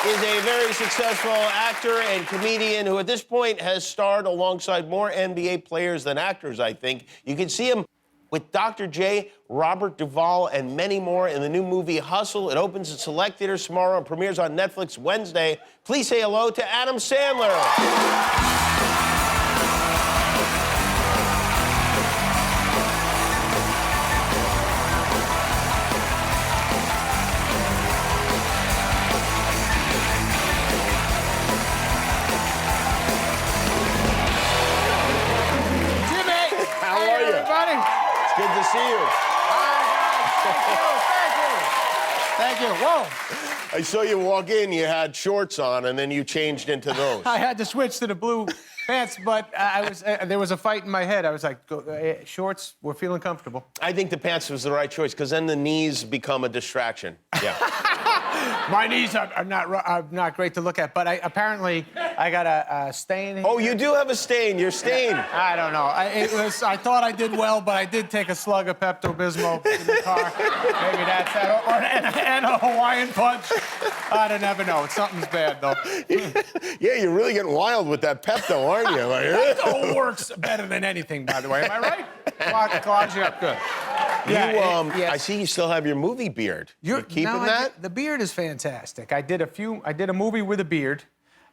is a very successful actor and comedian who at this point has starred alongside more NBA players than actors, I think. You can see him with Dr. J, Robert Duvall, and many more in the new movie Hustle. It opens in select theaters tomorrow and premieres on Netflix Wednesday. Please say hello to Adam Sandler. Good to see you. Thank you. Whoa. I saw you walk in, you had shorts on, and then you changed into those. I had to switch to the blue pants, but there was a fight in my head. I was like, shorts, we're feeling comfortable. I think the pants was the right choice, because then the knees become a distraction. Yeah. My knees are not great to look at, but apparently I got a stain here. Oh, you do have a stain. You're stained. I don't know. I thought I did well, but I did take a slug of Pepto-Bismol in the car. Maybe that's that. And a Hawaiian punch. I don't never know. Something's bad, though. Yeah, you're really getting wild with that Pepto, aren't you? Like, Pepto works better than anything, by the way. Am I right? Clogs you up good. Yeah, yes. I see you still have your movie beard. You're keeping that? The beard is fantastic. I did a movie with a beard.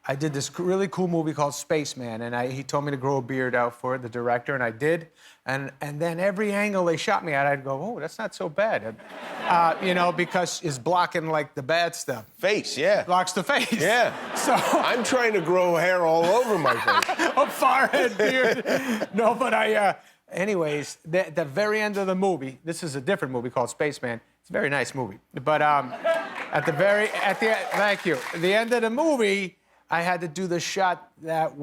I did this really cool movie called Spaceman, and he told me to grow a beard out for it, the director, and I did. And then every angle they shot me at, I'd go, oh, that's not so bad. You know, because it's blocking, like, the bad stuff. Face, yeah. Blocks the face. Yeah. So I'm trying to grow hair all over my face. A forehead, beard. No, but anyways, the very end of the movie, this is a different movie called Spaceman. It's a very nice movie. But thank you. At the end of the movie, I had to do the shot that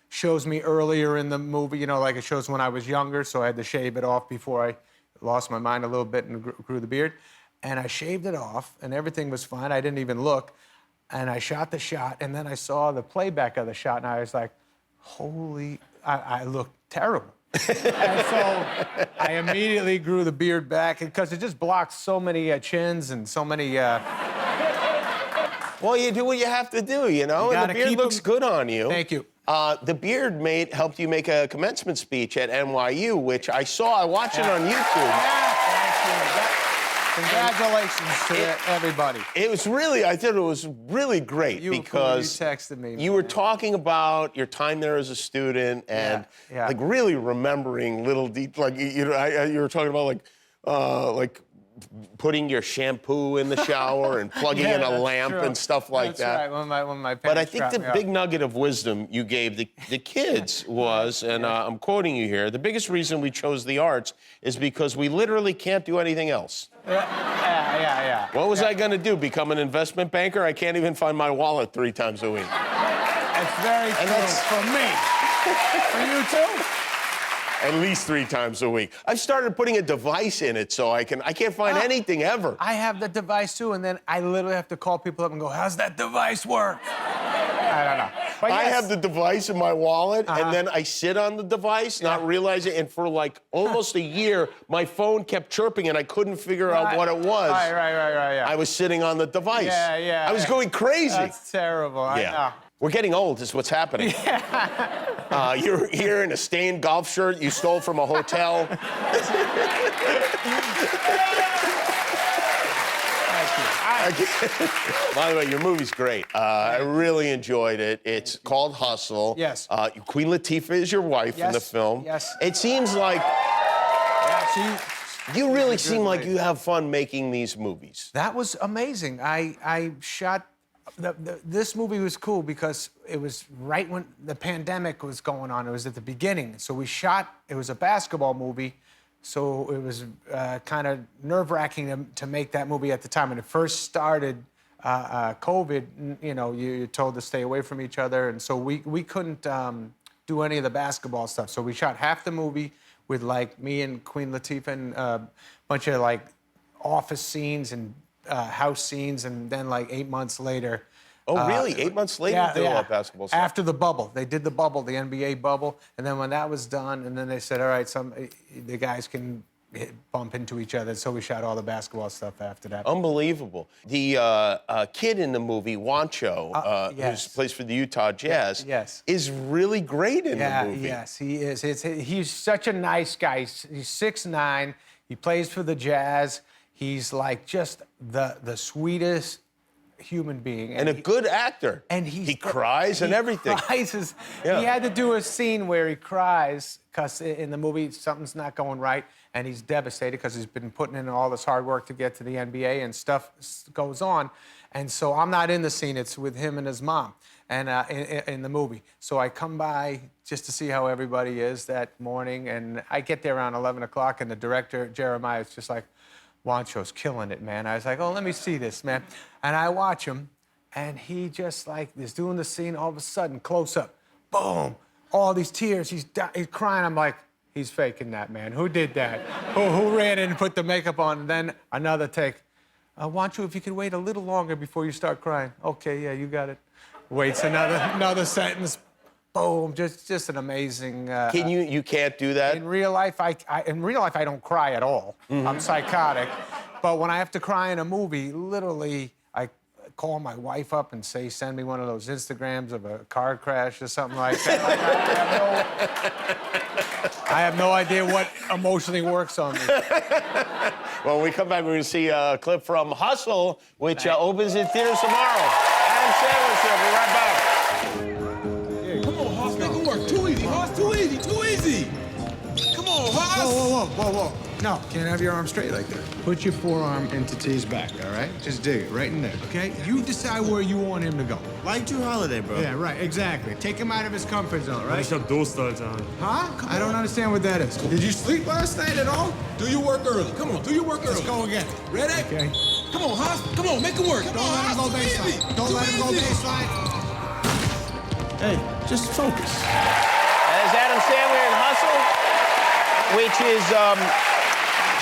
shows me earlier in the movie, you know, like it shows when I was younger, so I had to shave it off before I lost my mind a little bit and grew the beard. And I shaved it off, and everything was fine. I didn't even look. And I shot the shot, and then I saw the playback of the shot, and I was like, holy, I looked terrible. And so I immediately grew the beard back, because it just blocks so many chins and so many... Well, you do what you have to do, you know? And the beard looks good on you. Thank you. The beard helped you make a commencement speech at NYU, which I watched it on YouTube. Yeah, thank you. Congratulations to everybody. It was really, I thought it was really great because you texted me. You were talking about your time there as a student and like really remembering little details. Like you were talking about like putting your shampoo in the shower and plugging in a lamp and stuff like that. That's right, when my parents But I think the big nugget of wisdom you gave the kids was, and I'm quoting you here, the biggest reason we chose the arts is because we literally can't do anything else. Yeah. What was I going to do, become an investment banker? I can't even find my wallet 3 times a week. That's very true for me. For you, too? At least 3 times a week. I've started putting a device in it so I can't find anything ever. I have the device too, and then I literally have to call people up and go, how's that device work? I don't know. But I have the device in my wallet, and then I sit on the device, not realizing, and for like almost a year, my phone kept chirping and I couldn't figure out what it was. Right. I was sitting on the device. Yeah. I was going crazy. That's terrible. I know. We're getting old, is what's happening. Yeah. You're here in a stained golf shirt you stole from a hotel. Thank you. By the way, your movie's great. I really enjoyed it. It's called Hustle. Yes. Queen Latifah is your wife in the film. Yes. It seems like you really seem like you have fun making these movies. That was amazing. I shot... This movie was cool because it was right when the pandemic was going on. It was at the beginning. So we shot, it was a basketball movie, so it was kind of nerve-wracking to make that movie at the time. When it first started, COVID, you know, you're told to stay away from each other, and so we couldn't do any of the basketball stuff. So we shot half the movie with, like, me and Queen Latifah and a bunch of, like, office scenes and house scenes, and then like 8 months later. Oh, really? 8 months later, they did all that basketball stuff? After the bubble. They did the bubble, the NBA bubble, and then when that was done, and then they said, all right, the guys can bump into each other. So we shot all the basketball stuff after that. Unbelievable. The kid in the movie, Juancho, yes. who plays for the Utah Jazz, yes. is really great in the movie. Yes, he is. He's such a nice guy. He's 6'9". He plays for the Jazz. He's like just the sweetest human being. And a good actor. And he cries and everything. He had to do a scene where he cries because in the movie something's not going right, and he's devastated because he's been putting in all this hard work to get to the NBA, and stuff goes on. And so I'm not in the scene. It's with him and his mom, and in the movie. So I come by just to see how everybody is that morning, and I get there around 11 o'clock, and the director, Jeremiah, is just like, Juancho's killing it, man. I was like, oh, let me see this, man. And I watch him, and he just like is doing the scene. All of a sudden, close up, boom, all these tears. He's crying. I'm like, he's faking that, man. Who did that? who ran in and put the makeup on? And then another take. Juancho, if you could wait a little longer before you start crying. Okay, yeah, you got it. Waits another sentence. Boom, just an amazing. You can't do that? In real life, I don't cry at all. I'm psychotic. But when I have to cry in a movie, literally, I call my wife up and say, send me one of those Instagrams of a car crash or something like that. I have no idea what emotionally works on me. Well, when we come back, we're going to see a clip from Hustle, which opens in theaters tomorrow. Adam Sandler Show. We'll be right back. Too easy. Come on, Hoss. Whoa. No, can't have your arm straight like that. Put your forearm into T's back, all right? Just dig it right in there, okay? You decide where you want him to go. Like Drew Holiday, bro. Yeah, right, exactly. Take him out of his comfort zone, right? Ich hab Durst, Alter. Huh? I don't understand what that is. Did you sleep last night at all? Do your work early. Come on, do your work early. Let's go again. Ready? Okay. Come on, Hoss. Come on, make it work. Don't let him go baseline. Don't let him go baseline. Hey, just focus. As Adam Sandler in Hustle, which is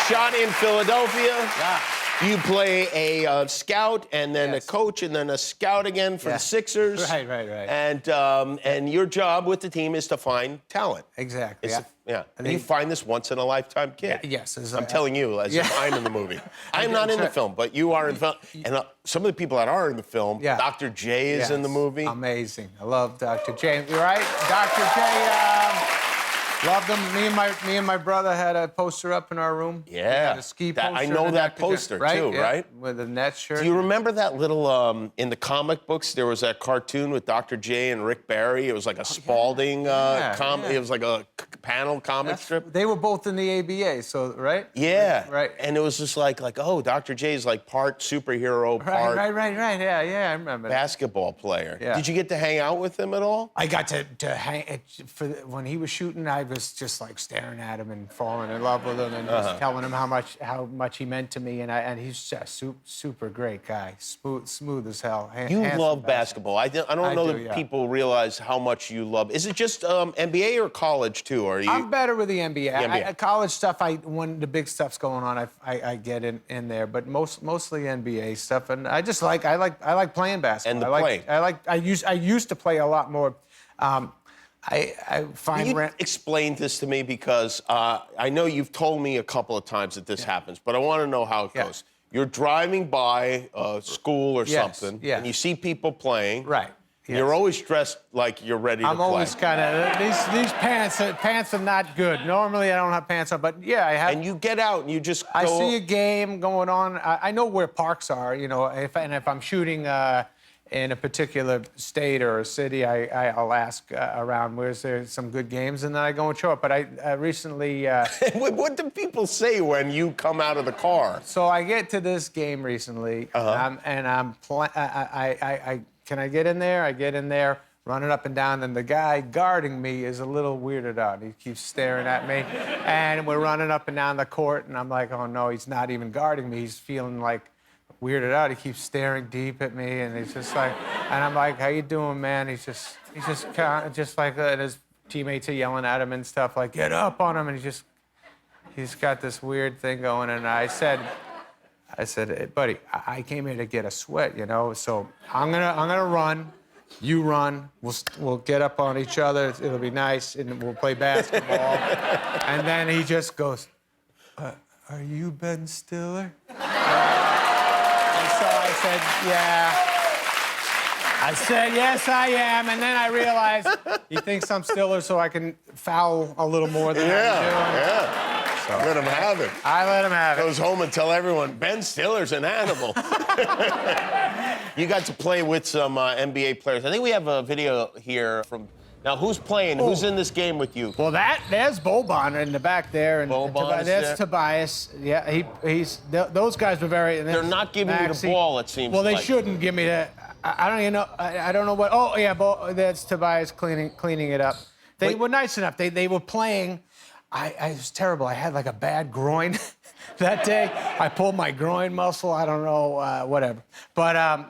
shot in Philadelphia. Yeah. You play a scout and then a coach and then a scout again for the Sixers. Right. And your job with the team is to find talent. Exactly. And you find this once-in-a-lifetime kid. Yes. I'm telling you, as if I'm in the movie. I'm not in the film, but you are in film. And some of the people that are in the film, Dr. J is in the movie. Amazing. I love Dr. J. You're right? Dr. J, loved him. Me and my brother had a poster up in our room. Yeah. A ski poster. I know that poster, too, right? With a Nets shirt. Do you remember that little, in the comic books, there was that cartoon with Dr. J and Rick Barry? It was like a Spalding It was like a panel comic strip. They were both in the ABA, so, right? Yeah. Right. And it was just like, oh, Dr. J is like part superhero, part Right. Yeah, I remember. basketball player. Yeah. Did you get to hang out with him at all? I got to hang, when he was shooting, I was just like staring at him and falling in love with him and just telling him how much he meant to me. And he's just a super great guy, smooth as hell. You love basketball. I don't know that do, people realize how much you love. Is it just NBA or college too? Or are you? I'm better with the NBA. NBA. College stuff, when the big stuff's going on, I get in there. But mostly NBA stuff. And I like playing basketball. And I used to play a lot more. I find. Can you explain this to me, because I know you've told me a couple of times that this happens, but I want to know how it goes. You're driving by a school or something, and you see people playing. Right. Yes. You're always dressed like you're ready to play. I'm always kind of these pants are not good. Normally I don't have pants on, but I have. And you get out and you just go. I see a game going on. I know where parks are. If I'm shooting in a particular state or a city, I'll ask around where's there some good games, and then I go and show up. But I recently. What do people say when you come out of the car? So I get to this game recently, and can I get in there? I get in there, running up and down, and the guy guarding me is a little weirded out. He keeps staring at me, and we're running up and down the court, and I'm like, oh no, he's not even guarding me. He's feeling like weirded out. He keeps staring deep at me, and he's just like, and I'm like, how you doing, man? He's just like that. And his teammates are yelling at him and stuff, like, get up on him, and he's got this weird thing going, and I said, hey, buddy, I came here to get a sweat, so I'm gonna run, you run, we'll get up on each other, it'll be nice, and we'll play basketball. And then he just goes, Are you Ben Stiller? And so I said, yeah. I said, yes, I am. And then I realized he thinks I'm Stiller so I can foul a little more than I'm doing. Yeah. So, let him have it. I let him have it. Goes home and tell everyone, Ben Stiller's an animal. You got to play with some NBA players. I think we have a video here from... Now, who's playing? Who's in this game with you? Well, there's Boban in the back there. And Boban is there's there. Tobias. Yeah, those guys were very... They're not giving you the ball, it seems Well, they like. shouldn't give me that. I don't even know. I don't know what... Oh, yeah, that's Tobias cleaning it up. They were nice enough. They were playing... I was terrible. I had like a bad groin that day. I pulled my groin muscle. I don't know, whatever. But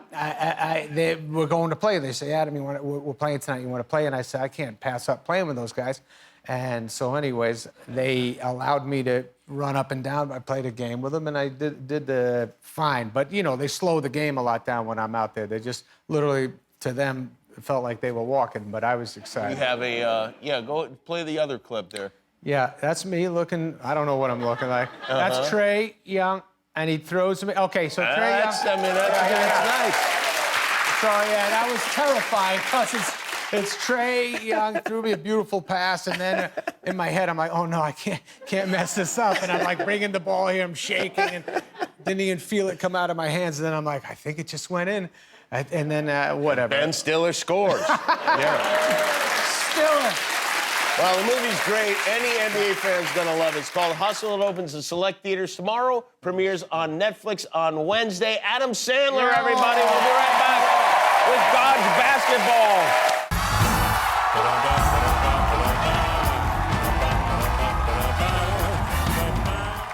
they were going to play. They say, Adam, we're playing tonight. You want to play? And I said, I can't pass up playing with those guys. And so anyways, they allowed me to run up and down. I played a game with them, and I did fine. But, they slow the game a lot down when I'm out there. They just literally, to them, it felt like they were walking, but I was excited. You have a, go play the other clip there. Yeah, that's me looking. I don't know what I'm looking like. That's Trey Young, and he throws me. Okay, so Trey Young. That's nice. So yeah, that was terrifying because it's Trey Young threw me a beautiful pass, and then in my head I'm like, oh no, I can't mess this up, and I'm like bringing the ball here, I'm shaking, and didn't even feel it come out of my hands, and then I'm like, I think it just went in, and then whatever. Ben Stiller scores. Yeah. Stiller. Well, the movie's great. Any NBA fan's gonna love it. It's called Hustle. It opens in select theaters tomorrow. Premieres on Netflix on Wednesday. Adam Sandler, everybody. We'll be right back with God's basketball.